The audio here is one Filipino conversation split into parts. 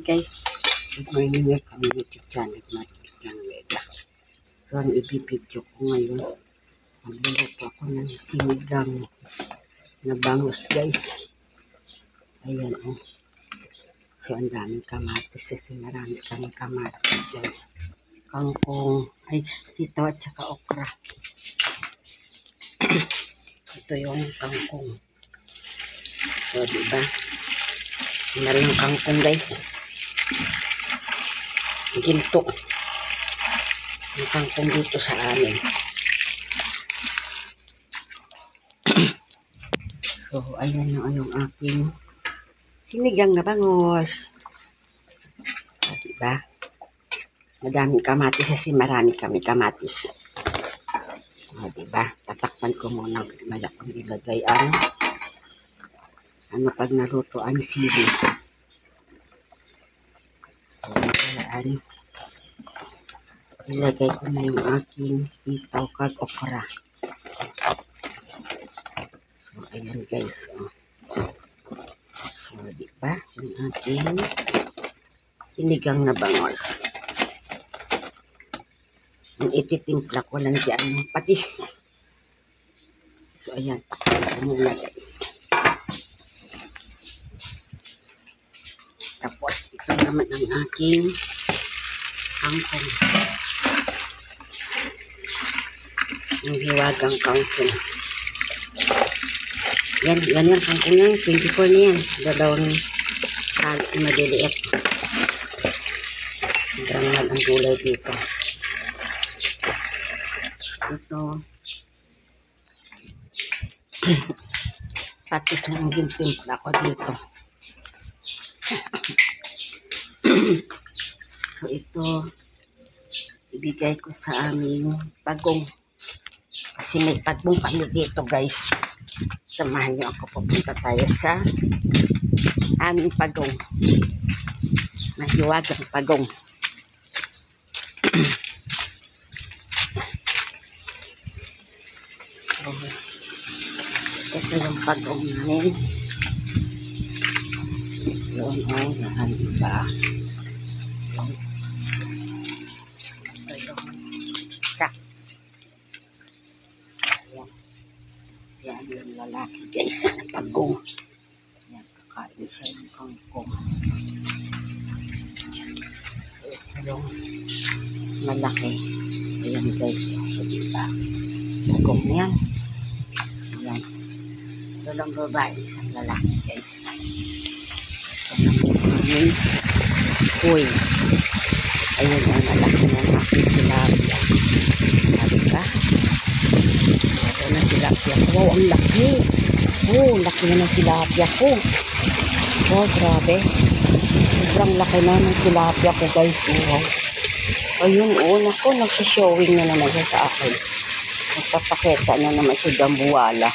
Guys, good morning, welcome to YouTube channel Marilit ng Weda. So, ang ibibidyo ko ngayon, magluluto ako ng sinigang na bangus, guys. Ayan, oh. So, ang daming kamatis kasi marami kaming kamatis, guys. Kangkong, ay, sitaw at saka okra. Ito yung kangkong. So, diba? Meron ng kangkong, guys. Ginto yung kangkong dito sa amin. So, ayan na yung aking sinigang na bangus. So, diba? Madaming kamatis kasi marami kami kamatis. O, diba? Tatakpan ko muna. Malakang ilagay ang pag naluto ang sili. So, ayan. Ilagay ko na yung aking sitaw kag okra. So, ayan guys. Oh. So, diba? Yung aking sinigang na bangus. Ang ititimpla ko lang dyan. Patis. So, ayan. Takpan ko muna guys. Tapos, ito naman ang aking kangkong. Yung hiwagang kangkong. Yan yung kangkong yan. 24 na yan. Dalawang kalit na maliliit. Sobrang mahal ang gulay dito. Ito. Patis lang ang gintimpla ko dito. So, ito. Ibigay ko sa aming pagong. Kasi may pagong kami dito, guys. Samahan niyo ako, pupunta tayo sa aming pagong. Mahiwagang pagong. So, ito yung pagong namin. Yun, oh, yan, diba? Yun. Ito yung isa. Yan yung lalaki, guys, na pagong. Yan, kakain siya yung kangkong. Ito yung malaki. Ayan, guys. So, diba? Pagong yan. Ayan. Ito lang babae, isang lalaki, guys. Ito naman yung kuy. Ayun, ang malaki na nakitilapia. Diba? Ito na tilapia ko. Wow, ang laki. Oh, laki na ng tilapia ko. Oh, grabe. Sobrang laki na ng tilapia ko, guys. Wow. Ayun, oh, naku, nag-showing na naman siya sa akin. Nagpapakita na naman si Gambuwala.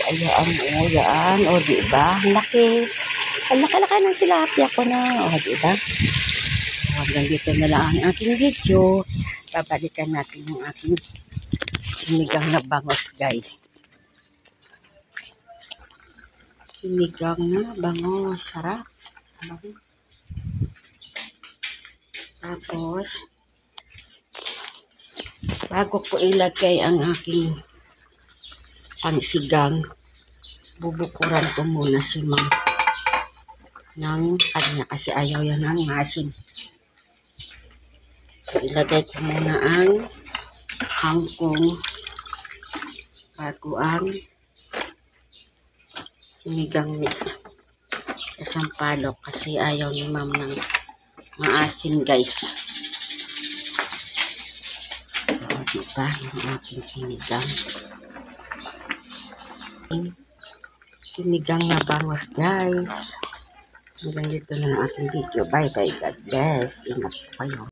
Ayan, oh, yan. Oh, diba? Ang laki. Ang laki-laki ng tilapia ko na. Oh, diba? Hanggang dito na lang ang aking video. Babalikan natin yung aking sinigang na bangus, guys. Sinigang na bangus. Sarap. Tapos, bago ko ilagay ang aking pangsigang, bubukuran ko muna si Ma'am ng kanya kasi ayaw yan ng masin. So, ilagay ko muna ang kangkong bago ang sinigang mix sa sampalok kasi ayaw ni Ma'am ng maasin, guys. So, diba yung aking sinigang na bangus, guys. Hanggang dito na ang aking video. Bye bye. God bless. Ingat po kayo.